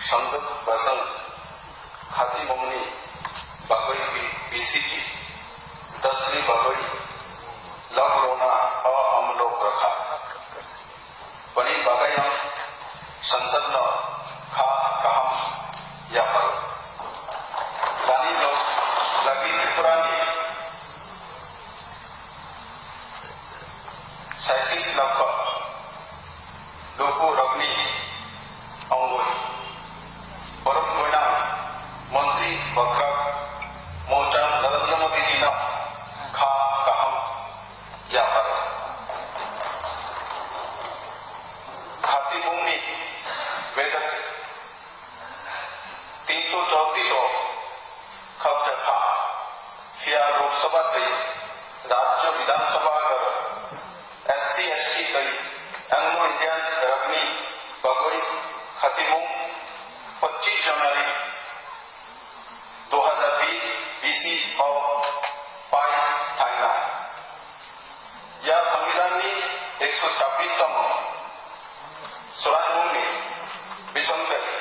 संगत बसंग खाती मंगनी बागई बीसीची दसरी बागई लॉकडाउना अमलो रखा पनी बागई संसद न खा कहम या फल दानी लोग लगी त्रिपुरा ने 37 लाख लोगों रगनी अंगोई परम परिणाम मंत्री बखरा मोर्चा नरेंद्र मोदी जी ने खा कहम या फल खाती मुंगनी वेदक 334 खब जखा फिया लोकसभा गई राज्य विधानसभा SC ST कई Anglo Indian रगनी Bagoi खतीमुंग 25 January 2020 BC और पाई थाइना या संविधान की 126 स्वराज मुंगनी बिचंग